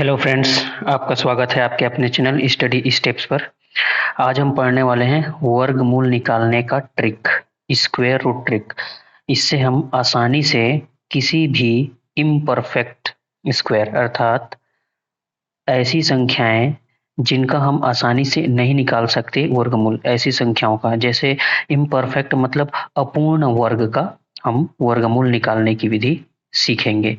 Hello friends, आपका स्वागत है आपके अपने चैनल स्टडी स्टेप्स पर। आज हम पढ़ने वाले हैं वर्गमूल निकालने का ट्रिक, स्क्वायर रूट ट्रिक। इससे हम आसानी से किसी भी इम्परफेक्ट स्क्वायर अर्थात ऐसी संख्याएं जिनका हम आसानी से नहीं निकाल सकते वर्गमूल, ऐसी संख्याओं का, जैसे इम्परफेक्ट मतलब अपूर्ण वर्ग का हम वर्गमूल निकालने की विधि सीखेंगे।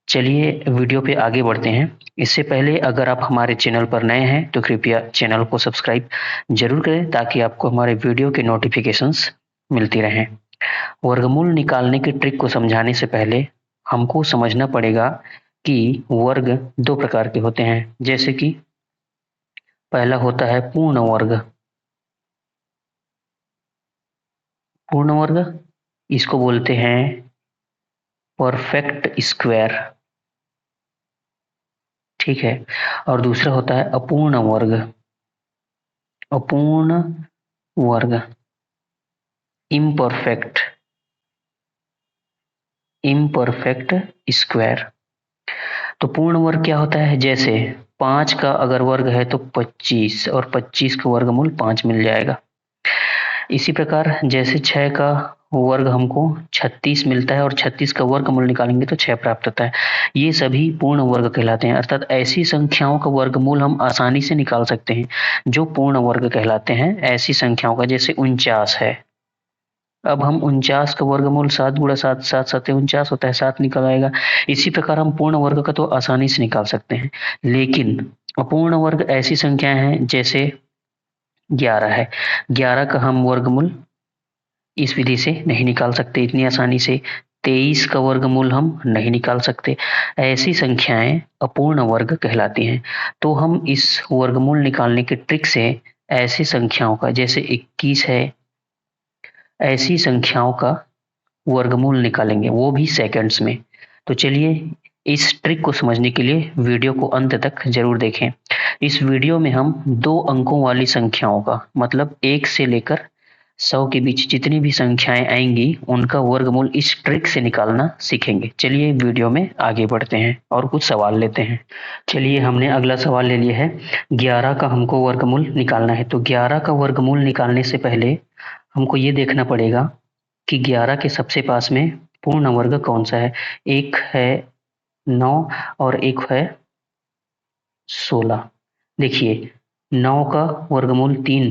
चलिए वीडियो पे आगे बढ़ते हैं। इससे पहले अगर आप हमारे चैनल पर नए हैं तो कृपया चैनल को सब्सक्राइब जरूर करें ताकि आपको हमारे वीडियो के नोटिफिकेशंस मिलती रहें। वर्गमूल निकालने की ट्रिक को समझाने से पहले हमको समझना पड़ेगा कि वर्ग दो प्रकार के होते हैं। जैसे कि पहला होता है पूर्ण वर्ग। पूर्ण वर्ग इसको बोलते हैं परफेक्ट स्क्वायर, ठीक है। और दूसरा होता है अपूर्ण वर्ग। अपूर्ण वर्ग इम्परफेक्ट इम्परफेक्ट स्क्वायर। तो पूर्ण वर्ग क्या होता है? जैसे 5 का अगर वर्ग है तो 25 और 25 का वर्गमूल 5 मिल जाएगा। इसी प्रकार जैसे 6 का वर्ग हमको 36 मिलता है और 36 का वर्गमूल निकालेंगे तो 6 प्राप्त होता है। ये सभी पूर्ण वर्ग कहलाते हैं, अर्थात ऐसी संख्याओं का वर्गमूल हम आसानी से निकाल सकते हैं जो पूर्ण वर्ग कहलाते हैं। ऐसी संख्याओं का जैसे 49 है। अब हम 49 का वर्गमूल 7 गुणा 7 7 7 49 होता है, 7 निकल आएगा। इसी प्रकार हम पूर्ण वर्ग का तो आसानी से निकाल सकते हैं, लेकिन अपूर्ण वर्ग ऐसी संख्याएं हैं जैसे 11 है। 11 का हम वर्गमूल इस विधि से नहीं निकाल सकते इतनी आसानी से। 23 का वर्गमूल हम नहीं निकाल सकते। ऐसी संख्याएं अपूर्ण वर्ग कहलाती हैं। तो हम इस वर्गमूल निकालने के ट्रिक से ऐसी संख्याओं का, जैसे 21 है, ऐसी संख्याओं का वर्गमूल निकालेंगे, वो भी सेकंड्स में। तो चलिए इस ट्रिक को समझने के लिए वीडियो को अंत तक जरूर देखें। इस वीडियो में हम 2 अंकों वाली संख्याओं का, मतलब 1 से लेकर 100 के बीच जितनी भी संख्याएं आएंगी उनका वर्गमूल इस ट्रिक से निकालना सीखेंगे। चलिए वीडियो में आगे बढ़ते हैं और कुछ सवाल लेते हैं। चलिए हमने अगला सवाल ले लिया है। 11 का हमको वर्गमूल निकालना है। तो 11 का वर्गमूल निकालने से पहले हमको ये देखना पड़ेगा कि 11 के सबसे पास में पूर्ण वर्ग कौन सा है। एक है 9 और एक है 16। देखिए 9 का वर्गमूल 3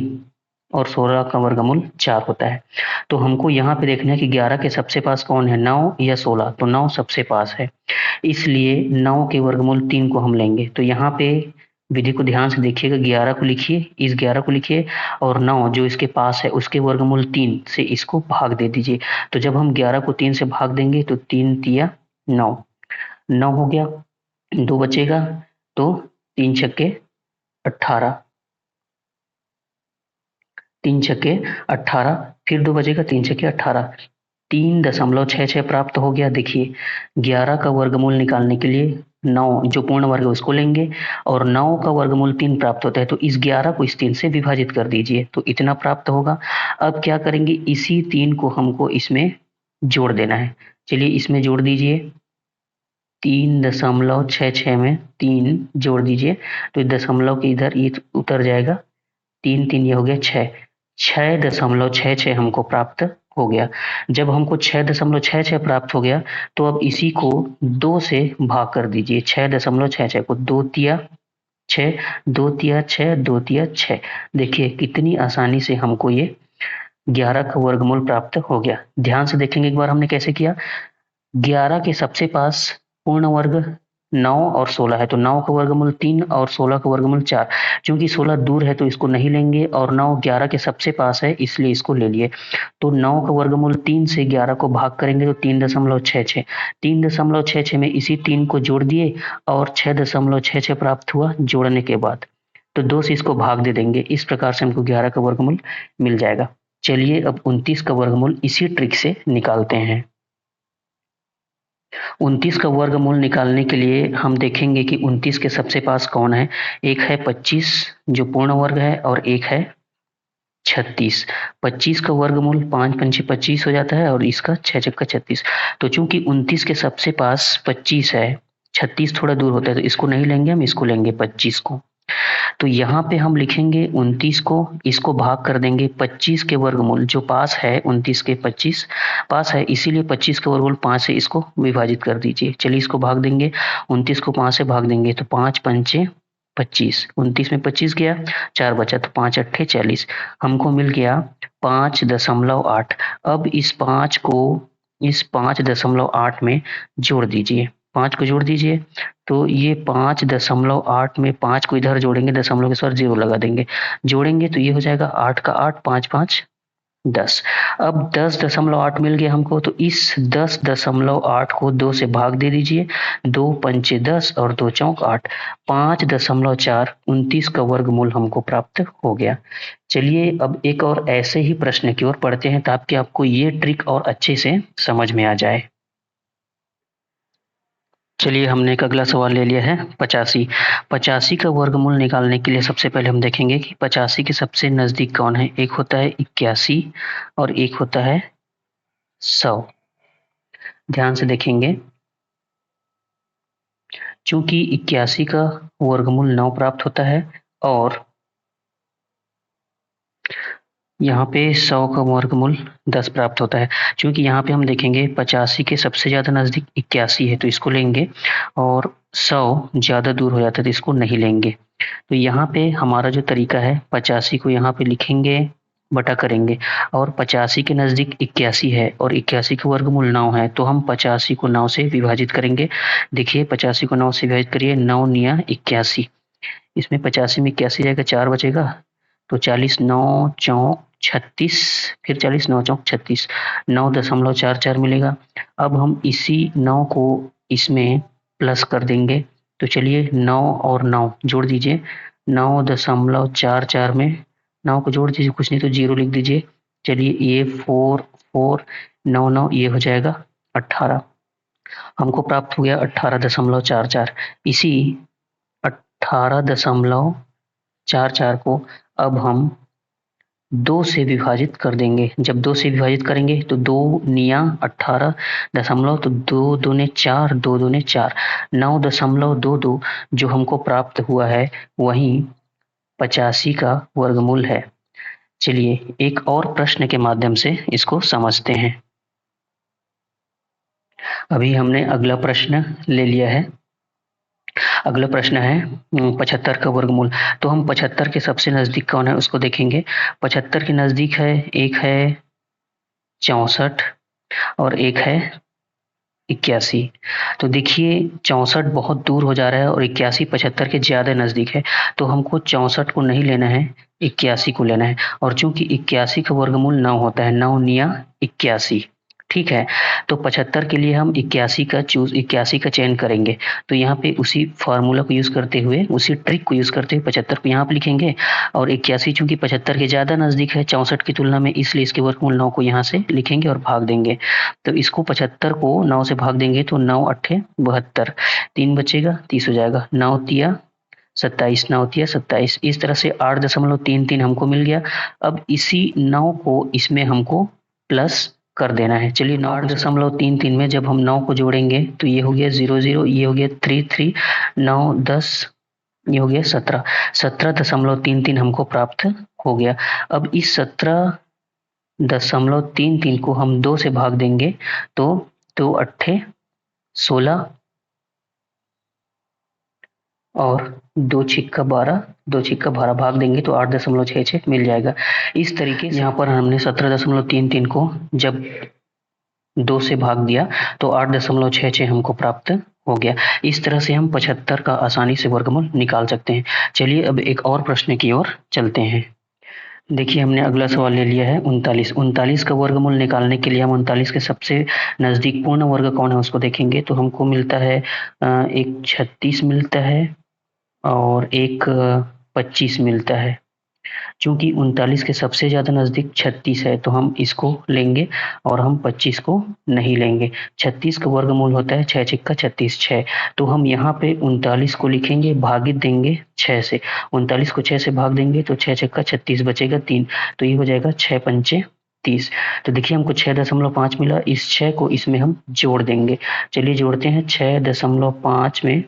और 16 का वर्गमूल 4 होता है। तो हमको यहाँ पे देखना है कि 11 के सबसे पास कौन है, 9 या 16। तो 9 सबसे पास है, इसलिए 9 के वर्गमूल 3 को हम लेंगे। तो यहाँ पे विधि को ध्यान से देखिएगा, 11 को लिखिए, इस 11 को लिखिए और 9 जो इसके पास है उसके वर्गमूल 3 से इसको भाग दे दीजिए। तो जब हम 11 को 3 से भाग देंगे तो 3 तिया 9, 9 हो गया, 2 बचेगा तो 3 छक्के 18, 3 छक्के 18, फिर 2 बचेगा, 3 छक्के 18, 3.66 प्राप्त हो गया। देखिए 11 का वर्गमूल निकालने के लिए 9 जो पूर्ण वर्ग है उसको लेंगे और 9 का वर्गमूल 3 प्राप्त होता है। तो इस 11 को इस 3 से विभाजित कर दीजिए तो इतना प्राप्त होगा। अब क्या करेंगे, इसी 3 को हमको इसमें जोड़ देना है। चलिए इसमें जोड़ दीजिए, 3.66 में 3 जोड़ दीजिए तो दशमलव के इधर ये उतर जाएगा, 3 3 ये हो गया 6, 6.66 हमको प्राप्त हो गया। जब हमको 6.66 प्राप्त हो गया तो अब इसी को 2 से भाग कर दीजिए। 6.66 को 2 तिया 6, 2 तिया 6, 2 तिया 6। देखिए कितनी आसानी से हमको ये 11 का वर्गमूल प्राप्त हो गया। ध्यान से देखेंगे एक बार हमने कैसे किया। 11 के सबसे पास पूर्ण वर्ग 9 और 16 है, तो 9 का वर्गमूल 3 और 16 का वर्गमूल 4। क्योंकि 16 दूर है तो इसको नहीं लेंगे और 9 11 के सबसे पास है इसलिए इसको ले लिए। तो 9 का वर्गमूल 3 से 11 को भाग करेंगे तो 3.66, 3.66 में इसी 3 को जोड़ दिए और 6.66 प्राप्त हुआ जोड़ने के बाद। तो 2 से इसको भाग दे देंगे, इस प्रकार से हमको 11 का वर्गमूल मिल जाएगा। चलिए अब 29 का वर्गमूल इसी ट्रिक से निकालते हैं। 29 का वर्गमूल निकालने के लिए हम देखेंगे कि 29 के सबसे पास कौन है। एक है 25 जो पूर्ण वर्ग है और एक है 36। 25 का वर्गमूल 5 पंचे 25 हो जाता है और इसका 6 छक्का 36। तो चूंकि 29 के सबसे पास 25 है, 36 थोड़ा दूर होता है तो इसको नहीं लेंगे, हम इसको लेंगे 25 को। तो यहाँ पे हम लिखेंगे 29 को, इसको भाग कर देंगे 25 के वर्गमूल, जो पास है 29 के 25 पास है, इसीलिए 25 के वर्गमूल 5 से इसको विभाजित कर दीजिए। चलिए इसको भाग देंगे, 29 को 5 से भाग देंगे तो 5 पंचे 25, 29 में 25 गया, 4 बचा तो 5 अट्ठे 40, हमको मिल गया 5.8। अब इस 5 को इस 5.8 में जोड़ दीजिए, 5 को जोड़ दीजिए तो ये 5.8 में 5 को इधर जोड़ेंगे, दशमलव के साथ 0 लगा देंगे, जोड़ेंगे तो ये हो जाएगा 8 का 8, 5 5 10। अब 10.8 मिल गया हमको, तो इस 10.8 को 2 से भाग दे दीजिए, 2 पंचे 10 और 2 चौक 8, 5.4 29 का वर्गमूल हमको प्राप्त हो गया। चलिए अब एक और ऐसे ही प्रश्न की ओर पढ़ते हैं ताकि आपको ये ट्रिक और अच्छे से समझ में आ जाए। चलिए हमने एक अगला सवाल ले लिया है 85। 85 का वर्गमूल निकालने के लिए सबसे पहले हम देखेंगे कि 85 के सबसे नजदीक कौन है। एक होता है 81 और एक होता है 100। ध्यान से देखेंगे, चूंकि 81 का वर्गमूल 9 प्राप्त होता है और यहाँ पे 100 का वर्गमूल 10 प्राप्त होता है। चूंकि यहाँ पे हम देखेंगे 85 के सबसे ज्यादा नजदीक 81 है तो इसको लेंगे, और 100 ज्यादा दूर हो जाता है तो इसको नहीं लेंगे। तो यहाँ पे हमारा जो तरीका है, 85 को यहाँ पे लिखेंगे, बटा करेंगे, और 85 के नजदीक 81 है और 81 का वर्गमूल 9 है तो हम 85 को 9 से विभाजित करेंगे। देखिए 85 को 9 से विभाजित करिए, 9 निया 81, इसमें 85 में 81 जाएगा, 4 बचेगा तो 40, 9 चौक 36, फिर 40, 9 चौक 36, 9.44 मिलेगा। अब हम इसी 9 को इसमें प्लस कर देंगे, तो चलिए 9 और 9 जोड़ दीजिए, 9.44 में 9 को जोड़ दीजिए, कुछ नहीं तो 0 लिख दीजिए। चलिए ये 4 4 9 9 ये हो जाएगा 18, हमको प्राप्त हो गया 18.44। इसी 18.44 को अब हम 2 से विभाजित कर देंगे। जब 2 से विभाजित करेंगे तो 2 निया 18 दशमलव, तो 2 दूने 4, 2 दूने 4, 9.22 जो हमको प्राप्त हुआ है वही 85 का वर्गमूल है। चलिए एक और प्रश्न के माध्यम से इसको समझते हैं। अभी हमने अगला प्रश्न ले लिया है। अगला प्रश्न है 75 का वर्गमूल। तो हम 75 के सबसे नजदीक कौन है उसको देखेंगे। 75 के नजदीक है, एक है 64 और एक है 81। तो देखिए 64 बहुत दूर हो जा रहा है और 81 75 के ज्यादा नजदीक है, तो हमको 64 को नहीं लेना है, 81 को लेना है। और चूंकि 81 का वर्गमूल 9 होता है, 9 निया 81, ठीक है। तो 75 के लिए हम 81 का चयन करेंगे। तो यहाँ पे उसी फार्मूला को यूज करते हुए, उसी ट्रिक को यूज करते हुए 75 को यहाँ पे लिखेंगे, और 81 चूंकि 75 के ज्यादा नजदीक है 64 की तुलना में, इसलिए इसके वर्गमूल 9 को यहाँ से लिखेंगे और भाग देंगे। तो इसको 75 को 9 से भाग देंगे तो 9 अट्ठे 72, 3 बचेगा 30 हो जाएगा, 9 तिया 27, 9 तिया 27। इस तरह से 8.33 हमको मिल गया। अब इसी 9 को इसमें हमको प्लस कर देना है। चलिए 8.33 में जब हम 9 को जोड़ेंगे तो ये हो गया 0 0, ये हो गया 3 3, 9 10, ये हो गया 17, 17.33 हमको प्राप्त हो गया। अब इस 17.33 को हम 2 से भाग देंगे तो 2 अट्ठे 16 और 2 छिक्का 12, 2 छिक्का 12 भाग देंगे तो 8.66 मिल जाएगा। इस तरीके से यहाँ पर हमने 17.33 को जब 2 से भाग दिया तो 8.66 हमको प्राप्त हो गया। इस तरह से हम 75 का आसानी से वर्गमूल निकाल सकते हैं। चलिए अब एक और प्रश्न की ओर चलते हैं। देखिए हमने अगला सवाल ले लिया है 39। 39 का वर्गमूल निकालने के लिए हम 39 के सबसे नजदीक पूर्ण वर्ग कौन है उसको देखेंगे। तो हमको मिलता है एक 36 मिलता है और एक 25 मिलता है। चूंकि 39 के सबसे ज्यादा नजदीक 36 है तो हम इसको लेंगे और हम 25 को नहीं लेंगे। 36 का वर्गमूल होता है 6 छिक्का 36, 6। तो हम यहाँ पे 39 को लिखेंगे, भागित देंगे 6 से। 39 को 6 से भाग देंगे तो 6 छिक्का 36 बचेगा 3, तो ये हो जाएगा 6 पंचे 30। तो देखिए हमको 6.5 मिला, इस 6 को इसमें हम जोड़ देंगे। चलिए जोड़ते हैं, 6.5 में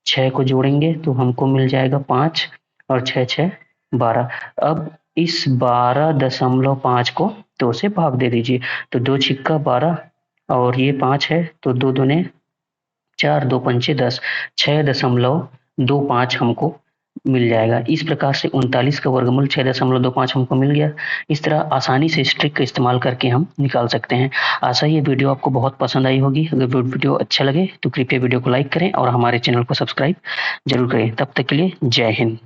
6 को जोड़ेंगे तो हमको मिल जाएगा 5 और 6 6 12। अब इस 12.5 को 2 से भाग दे दीजिए। तो 2 छिक्का 12 और ये 5 है, तो 2 दूने 4, 2 पंचे 10, 6.25 हमको मिल जाएगा। इस प्रकार से 39 का वर्गमूल 6.25 हमको मिल गया। इस तरह आसानी से इस ट्रिक का इस्तेमाल करके हम निकाल सकते हैं। आशा ये वीडियो आपको बहुत पसंद आई होगी। अगर वीडियो अच्छा लगे तो कृपया वीडियो को लाइक करें और हमारे चैनल को सब्सक्राइब जरूर करें। तब तक के लिए जय हिंद।